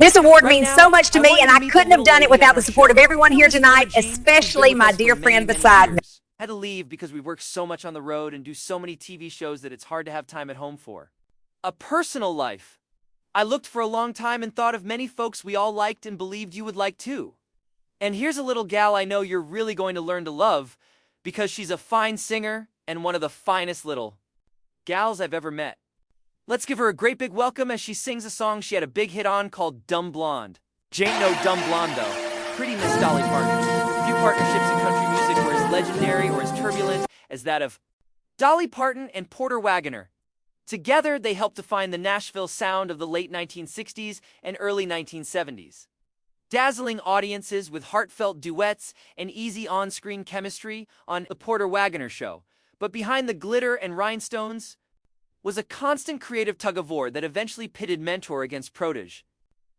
This award Right means so now, much to I me, want you and to I meet the couldn't have little done it lady without on the our support of show. everyone here Her name is tonight, Jean, who's been especially with my us for dear many, friend many beside me. years. Had to leave because we work so much on the road and do so many TV shows that it's hard to have time at home for. A personal life. I looked for a long time and thought of many folks we all liked and believed you would like too. And here's a little gal I know you're really going to learn to love because she's a fine singer and one of the finest little gals I've ever met. Let's give her a great big welcome as she sings a song she had a big hit on called Dumb Blonde. J'ain't no dumb blonde though. Pretty Miss Dolly Parton. Few partnerships in country music were as legendary or as turbulent as that of Dolly Parton and Porter Wagoner. Together, they helped define the Nashville sound of the late 1960s and early 1970s. Dazzling audiences with heartfelt duets and easy on-screen chemistry on The Porter Wagoner Show. But behind the glitter and rhinestones was a constant creative tug-of-war that eventually pitted mentor against protege.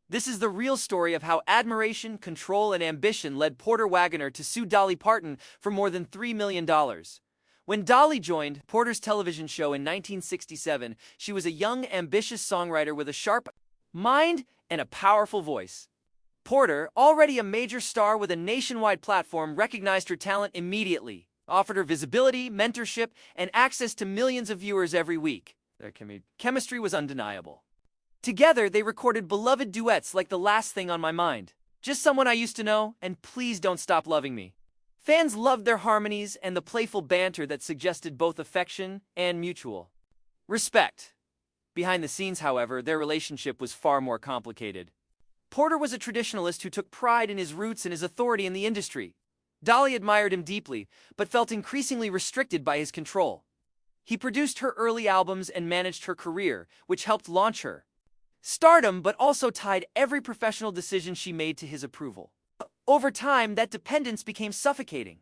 This is the real story of how admiration, control, and ambition led Porter Wagoner to sue Dolly Parton for more than $3 million. When Dolly joined Porter's television show in 1967, she was a young, ambitious songwriter with a sharp mind and a powerful voice. Porter, already a major star with a nationwide platform, recognized her talent immediately, offered her visibility, mentorship, and access to millions of viewers every week. Their chemistry was undeniable. Together, they recorded beloved duets like The Last Thing on My Mind, Just Someone I Used to Know, and Please Don't Stop Loving Me. Fans loved their harmonies and the playful banter that suggested both affection and mutual respect. Behind the scenes, however, their relationship was far more complicated. Porter was a traditionalist who took pride in his roots and his authority in the industry. Dolly admired him deeply, but felt increasingly restricted by his control. He produced her early albums and managed her career, which helped launch her stardom, but also tied every professional decision she made to his approval. Over time, that dependence became suffocating.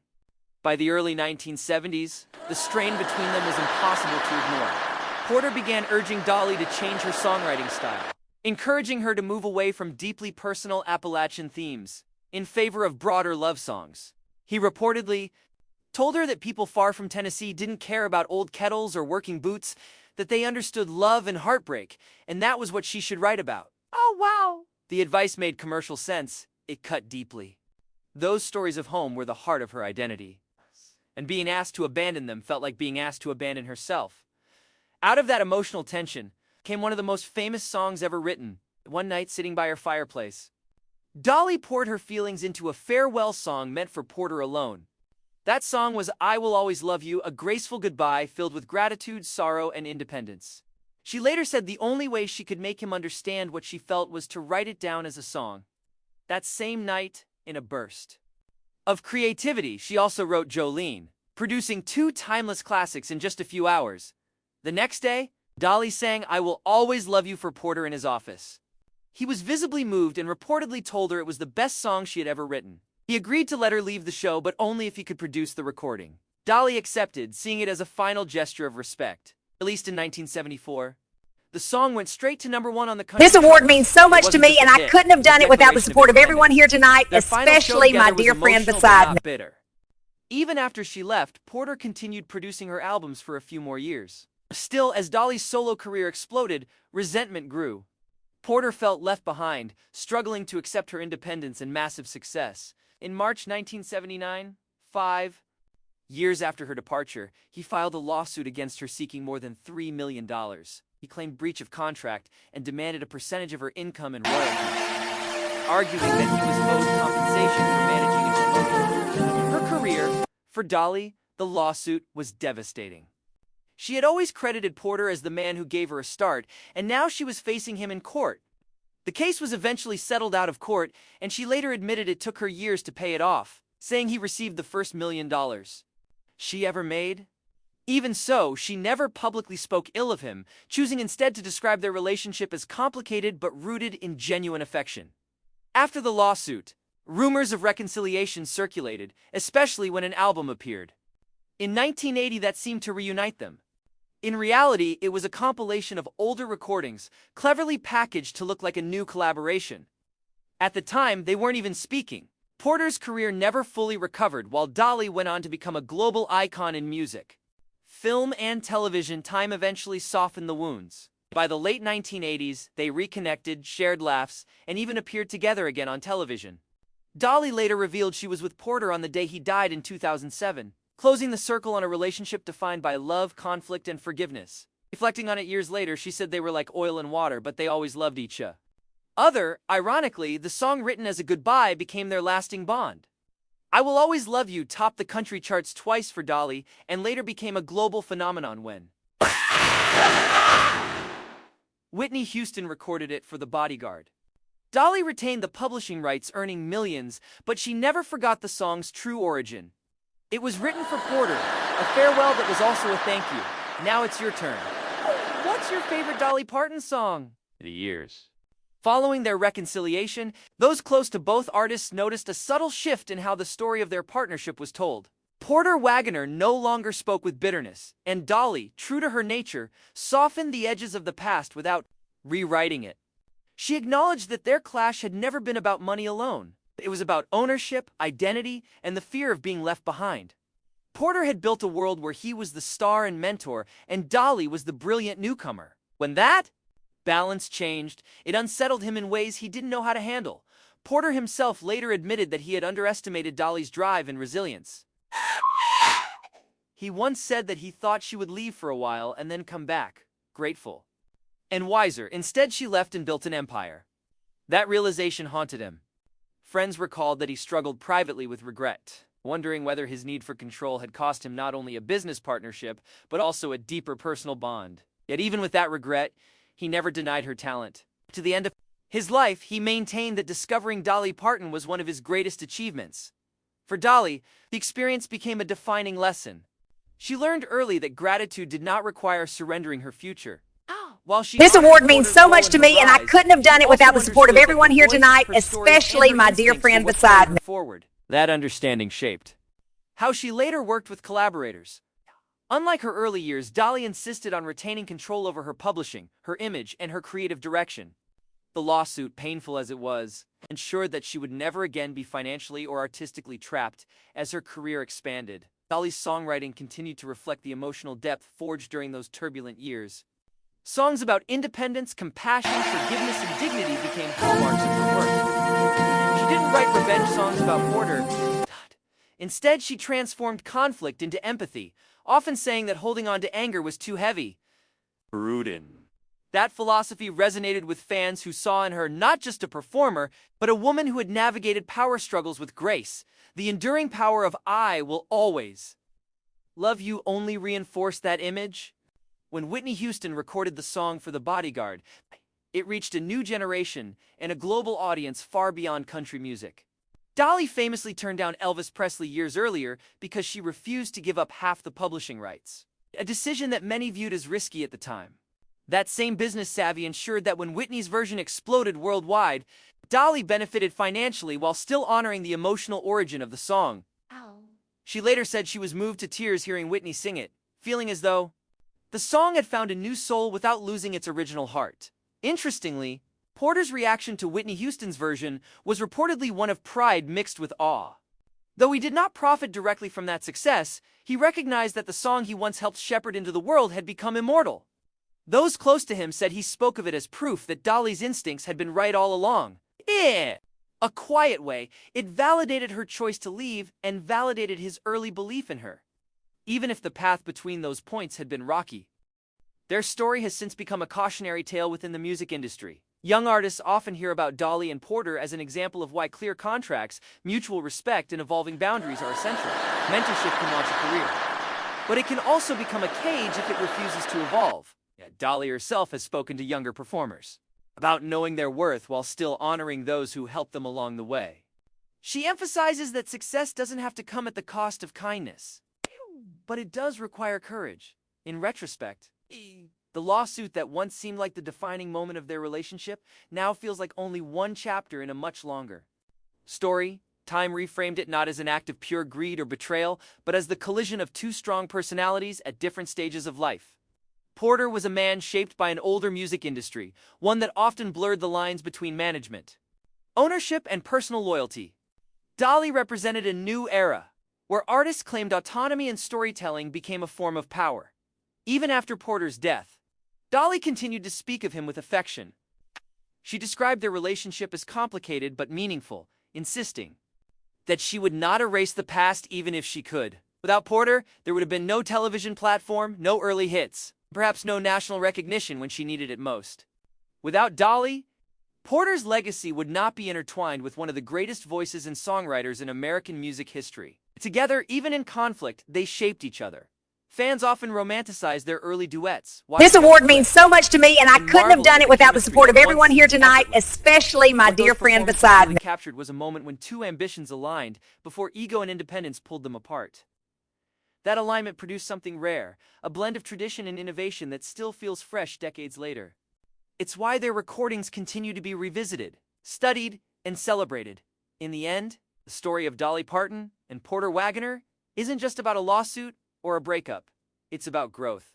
By the early 1970s, the strain between them was impossible to ignore. Porter began urging Dolly to change her songwriting style, encouraging her to move away from deeply personal Appalachian themes in favor of broader love songs. He reportedly told her that people far from Tennessee didn't care about old kettles or working boots, that they understood love and heartbreak, and that was what she should write about. Oh, wow! The advice made commercial sense. It cut deeply. Those stories of home were the heart of her identity, and being asked to abandon them felt like being asked to abandon herself. Out of that emotional tension came one of the most famous songs ever written, One Night Sitting by Her Fireplace. Dolly poured her feelings into a farewell song meant for Porter alone. That song was I Will Always Love You, a graceful goodbye filled with gratitude, sorrow, and independence. She later said the only way she could make him understand what she felt was to write it down as a song. That same night, in a burst of creativity, she also wrote Jolene, producing two timeless classics in just a few hours. The next day, Dolly sang I Will Always Love You for Porter in his office. He was visibly moved and reportedly told her it was the best song she had ever written. He agreed to let her leave the show, but only if he could produce the recording. Dolly accepted, seeing it as a final gesture of respect. Released in 1974, the song went straight to #1 on the country This award charts. means so It much to wasn't me, just and a I hit, couldn't have it was a done it without the declaration of support of everyone independence. here tonight, Their final show especially my together was dear friend emotional, but beside not me. bitter. Even after she left, Porter continued producing her albums for a few more years. Still, as Dolly's solo career exploded, resentment grew. Porter felt left behind, struggling to accept her independence and massive success. In March 1979, 5 years after her departure, he filed a lawsuit against her seeking more than $3 million. He claimed breach of contract and demanded a percentage of her income and royalties, arguing that he was owed compensation for managing and promoting her career. For Dolly, the lawsuit was devastating. She had always credited Porter as the man who gave her a start, and now she was facing him in court. The case was eventually settled out of court, and she later admitted it took her years to pay it off, saying he received the first $1 million she ever made. Even so, she never publicly spoke ill of him, choosing instead to describe their relationship as complicated but rooted in genuine affection. After the lawsuit, rumors of reconciliation circulated, especially when an album appeared. In 1980, that seemed to reunite them. In reality, it was a compilation of older recordings, cleverly packaged to look like a new collaboration. At the time, they weren't even speaking. Porter's career never fully recovered, while Dolly went on to become a global icon in music, film, and television. Time eventually softened the wounds. By the late 1980s, they reconnected, shared laughs, and even appeared together again on television. Dolly later revealed she was with Porter on the day he died in 2007, closing the circle on a relationship defined by love, conflict, and forgiveness. Reflecting on it years later, she said they were like oil and water, but they always loved each other. Ironically, the song written as a goodbye became their lasting bond. I Will Always Love You topped the country charts twice for Dolly and later became a global phenomenon when Whitney Houston recorded it for The Bodyguard. Dolly retained the publishing rights, earning millions, but she never forgot the song's true origin. It was written for Porter, a farewell that was also a thank you. Now it's your turn. What's your favorite Dolly Parton song? The years. Following their reconciliation, those close to both artists noticed a subtle shift in how the story of their partnership was told. Porter Wagoner no longer spoke with bitterness, and Dolly, true to her nature, softened the edges of the past without rewriting it. She acknowledged that their clash had never been about money alone. It was about ownership, identity, and the fear of being left behind. Porter had built a world where he was the star and mentor, and Dolly was the brilliant newcomer. When that balance changed, it unsettled him in ways he didn't know how to handle. Porter himself later admitted that he had underestimated Dolly's drive and resilience. He once said that he thought she would leave for a while and then come back, grateful and wiser. Instead, she left and built an empire. That realization haunted him. Friends recalled that he struggled privately with regret, wondering whether his need for control had cost him not only a business partnership, but also a deeper personal bond. Yet even with that regret, he never denied her talent. To the end of his life, he maintained that discovering Dolly Parton was one of his greatest achievements. For Dolly, the experience became a defining lesson. She learned early that gratitude did not require surrendering her future. This award means so much to me, and I couldn't have done it without the support of everyone here tonight, especially my dear friend beside me. That understanding shaped how she later worked with collaborators. Unlike her early years, Dolly insisted on retaining control over her publishing, her image, and her creative direction. The lawsuit, painful as it was, ensured that she would never again be financially or artistically trapped as her career expanded. Dolly's songwriting continued to reflect the emotional depth forged during those turbulent years. Songs about independence, compassion, forgiveness, and dignity became hallmarks of her work. She didn't write revenge songs about Porter. Instead, she transformed conflict into empathy, often saying that holding on to anger was too heavy. Brooding. That philosophy resonated with fans who saw in her not just a performer, but a woman who had navigated power struggles with grace. The enduring power of I Will Always Love You only reinforced that image. When Whitney Houston recorded the song for The Bodyguard, it reached a new generation and a global audience far beyond country music. Dolly famously turned down Elvis Presley years earlier because she refused to give up half the publishing rights, a decision that many viewed as risky at the time. That same business savvy ensured that when Whitney's version exploded worldwide, Dolly benefited financially while still honoring the emotional origin of the song. She later said she was moved to tears hearing Whitney sing it, feeling as though the song had found a new soul without losing its original heart. Interestingly, Porter's reaction to Whitney Houston's version was reportedly one of pride mixed with awe. Though he did not profit directly from that success, he recognized that the song he once helped shepherd into the world had become immortal. Those close to him said he spoke of it as proof that Dolly's instincts had been right all along. A quiet way, it validated her choice to leave and validated his early belief in her, even if the path between those points had been rocky. Their story has since become a cautionary tale within the music industry. Young artists often hear about Dolly and Porter as an example of why clear contracts, mutual respect, and evolving boundaries are essential. Mentorship can launch a career, but it can also become a cage if it refuses to evolve. Dolly herself has spoken to younger performers about knowing their worth while still honoring those who helped them along the way. She emphasizes that success doesn't have to come at the cost of kindness, but it does require courage. In retrospect, the lawsuit that once seemed like the defining moment of their relationship now feels like only one chapter in a much longer story. Time reframed it not as an act of pure greed or betrayal, but as the collision of two strong personalities at different stages of life. Porter was a man shaped by an older music industry, one that often blurred the lines between management, ownership, and personal loyalty. Dolly represented a new era, where artists claimed autonomy and storytelling became a form of power. Even after Porter's death, Dolly continued to speak of him with affection. She described their relationship as complicated but meaningful, insisting that she would not erase the past even if she could. Without Porter, there would have been no television platform, no early hits, perhaps no national recognition when she needed it most. Without Dolly, Porter's legacy would not be intertwined with one of the greatest voices and songwriters in American music history. Together, even in conflict, they shaped each other. Fans often romanticize their early duets. This award means so much to me, and I couldn't have done it without the support of everyone here tonight, especially my dear friend beside me. Captured was a moment when two ambitions aligned before ego and independence pulled them apart. That alignment produced something rare, a blend of tradition and innovation that still feels fresh decades later. It's why their recordings continue to be revisited, studied, and celebrated. In the end, the story of Dolly Parton and Porter Wagoner isn't just about a lawsuit or a breakup. It's about growth.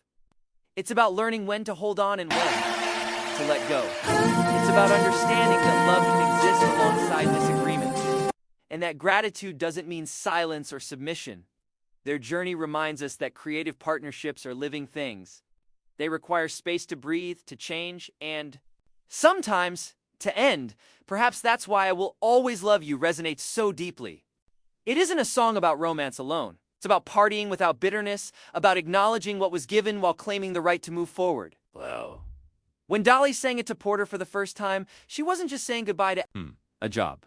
It's about learning when to hold on and when to let go. It's about understanding that love can exist alongside disagreement, and that gratitude doesn't mean silence or submission. Their journey reminds us that creative partnerships are living things. They require space to breathe, to change, and sometimes to end. Perhaps that's why I Will Always Love You resonates so deeply. It isn't a song about romance alone. It's about partying without bitterness, about acknowledging what was given while claiming the right to move forward. Wow. When Dolly sang it to Porter for the first time, she wasn't just saying goodbye to A job.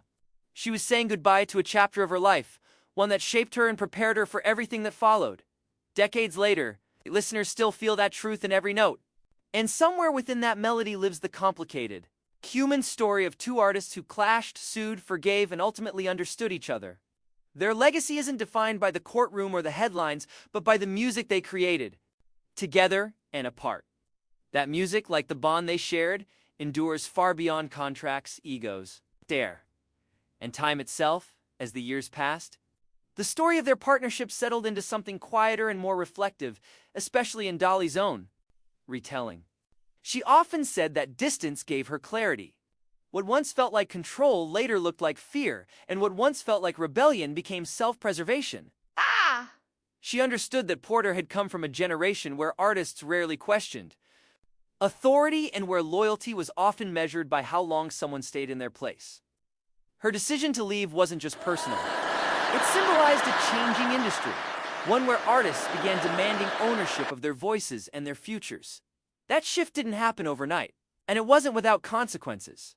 She was saying goodbye to a chapter of her life, one that shaped her and prepared her for everything that followed. Decades later, listeners still feel that truth in every note. And somewhere within that melody lives the complicated, human story of two artists who clashed, sued, forgave, and ultimately understood each other. Their legacy isn't defined by the courtroom or the headlines, but by the music they created, together and apart. That music, like the bond they shared, endures far beyond contracts, egos, dare, and time itself. As the years passed, the story of their partnership settled into something quieter and more reflective, especially in Dolly's own retelling. She often said that distance gave her clarity. What once felt like control later looked like fear, and what once felt like rebellion became self-preservation. She understood that Porter had come from a generation where artists rarely questioned authority and where loyalty was often measured by how long someone stayed in their place. Her decision to leave wasn't just personal. It symbolized a changing industry, one where artists began demanding ownership of their voices and their futures. That shift didn't happen overnight, and it wasn't without consequences.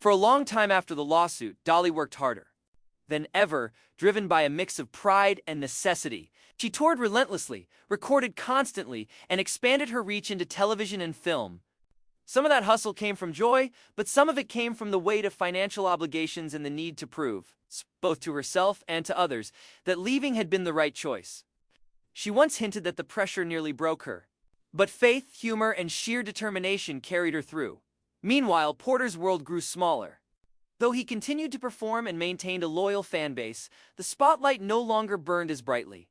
For a long time after the lawsuit, Dolly worked harder than ever, driven by a mix of pride and necessity. She toured relentlessly, recorded constantly, and expanded her reach into television and film. Some of that hustle came from joy, but some of it came from the weight of financial obligations and the need to prove, both to herself and to others, that leaving had been the right choice. She once hinted that the pressure nearly broke her, but faith, humor, and sheer determination carried her through. Meanwhile, Porter's world grew smaller. Though he continued to perform and maintained a loyal fan base, the spotlight no longer burned as brightly.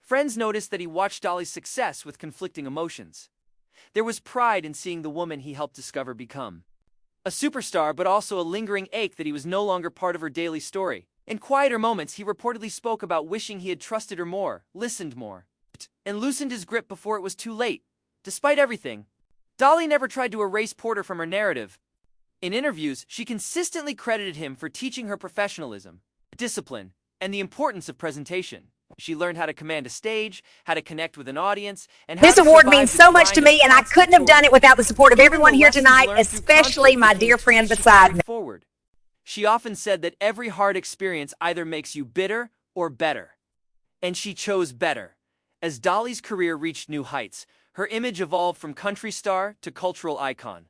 Friends noticed that he watched Dolly's success with conflicting emotions. There was pride in seeing the woman he helped discover become a superstar, but also a lingering ache that he was no longer part of her daily story. In quieter moments, he reportedly spoke about wishing he had trusted her more, listened more, and loosened his grip before it was too late. Despite everything, Dolly never tried to erase Porter from her narrative. In interviews, she consistently credited him for teaching her professionalism, discipline, and the importance of presentation. She learned how to command a stage, how to connect with an audience, and how This to award survive means the so much to grind of me, and I constant couldn't have done touring. it without the support of Even everyone the here lessons tonight, learned through especially conflict my became dear tools friend she beside carried me. forward. She often said that every hard experience either makes you bitter or better. And she chose better. As Dolly's career reached new heights, her image evolved from country star to cultural icon.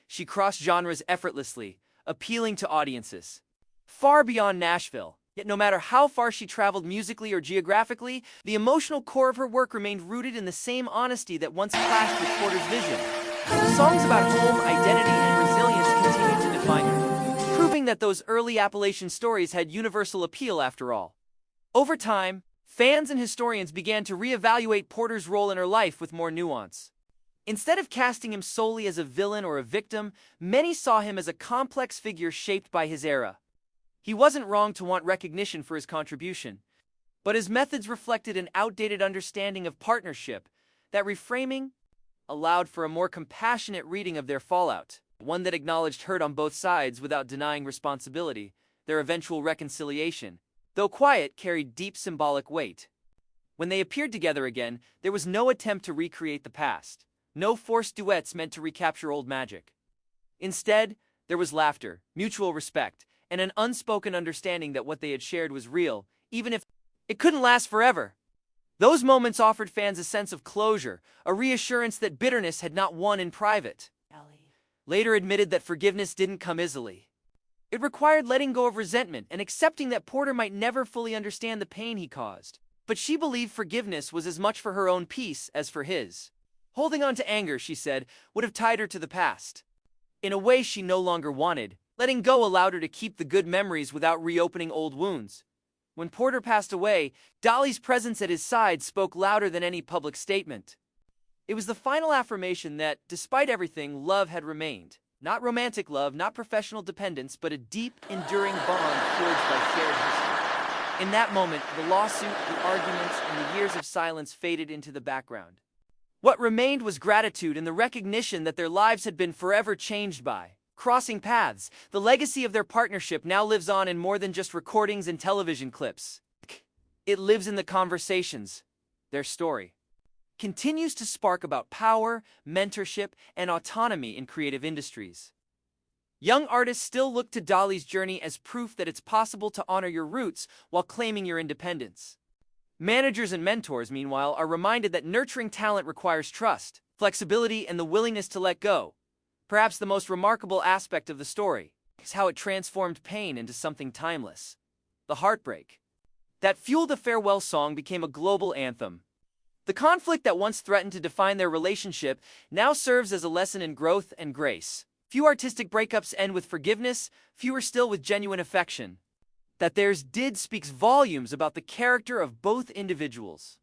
She crossed genres effortlessly, appealing to audiences far beyond Nashville. Yet no matter how far she traveled musically or geographically, the emotional core of her work remained rooted in the same honesty that once clashed with Porter's vision. Songs about home, identity, and resilience continued to define her, proving that those early Appalachian stories had universal appeal after all. Over time, fans and historians began to reevaluate Porter's role in her life with more nuance. Instead of casting him solely as a villain or a victim, many saw him as a complex figure shaped by his era. He wasn't wrong to want recognition for his contribution, but his methods reflected an outdated understanding of partnership. That reframing allowed for a more compassionate reading of their fallout, one that acknowledged hurt on both sides without denying responsibility. Their eventual reconciliation, though quiet, carried deep symbolic weight. When they appeared together again, there was no attempt to recreate the past, no forced duets meant to recapture old magic. Instead, there was laughter, mutual respect, and an unspoken understanding that what they had shared was real, even if it couldn't last forever. Those moments offered fans a sense of closure, a reassurance that bitterness had not won in private. Later admitted that forgiveness didn't come easily. It required letting go of resentment and accepting that Porter might never fully understand the pain he caused. But she believed forgiveness was as much for her own peace as for his. Holding on to anger, she said, would have tied her to the past in a way she no longer wanted. Letting go allowed her to keep the good memories without reopening old wounds. When Porter passed away, Dolly's presence at his side spoke louder than any public statement. It was the final affirmation that, despite everything, love had remained. Not romantic love, not professional dependence, but a deep, enduring bond forged by shared history. In that moment, the lawsuit, the arguments, and the years of silence faded into the background. What remained was gratitude and the recognition that their lives had been forever changed by crossing paths. The legacy of their partnership now lives on in more than just recordings and television clips. It lives in the conversations. Their story continues to spark about power, mentorship, and autonomy in creative industries. Young artists still look to Dolly's journey as proof that it's possible to honor your roots while claiming your independence. Managers and mentors, meanwhile, are reminded that nurturing talent requires trust, flexibility, and the willingness to let go. Perhaps the most remarkable aspect of the story is how it transformed pain into something timeless. The heartbreak that fueled the farewell song became a global anthem. The conflict that once threatened to define their relationship now serves as a lesson in growth and grace. Few artistic breakups end with forgiveness, fewer still with genuine affection. That theirs did speaks volumes about the character of both individuals.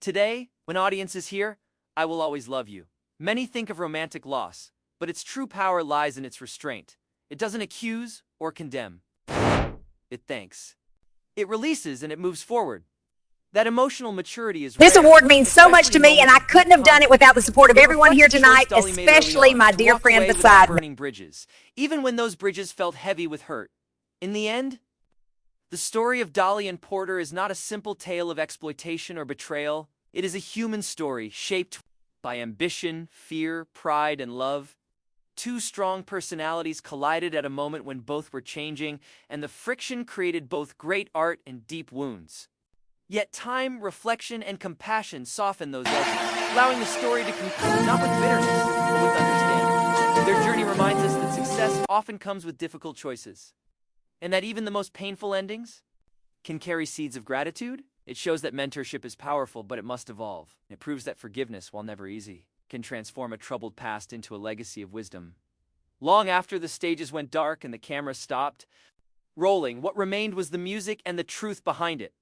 Today, when audiences hear, "I will always love you," many think of romantic loss, but its true power lies in its restraint. It doesn't accuse or condemn. It thanks. It releases and it moves forward. That emotional maturity is This rare, award means so much to especially me, and I moments couldn't have done it without the support of It everyone here reflects the choice tonight, Dolly made early especially on, my to dear walk friend away without beside me. burning bridges, even when those bridges felt heavy with hurt. In the end, the story of Dolly and Porter is not a simple tale of exploitation or betrayal. It is a human story shaped by ambition, fear, pride, and love. Two strong personalities collided at a moment when both were changing, and the friction created both great art and deep wounds. Yet time, reflection, and compassion soften those edges, allowing the story to conclude not with bitterness, but with understanding. Their journey reminds us that success often comes with difficult choices, and that even the most painful endings can carry seeds of gratitude. It shows that mentorship is powerful, but it must evolve. It proves that forgiveness, while never easy, can transform a troubled past into a legacy of wisdom. Long after the stages went dark and the camera stopped rolling, what remained was the music and the truth behind it.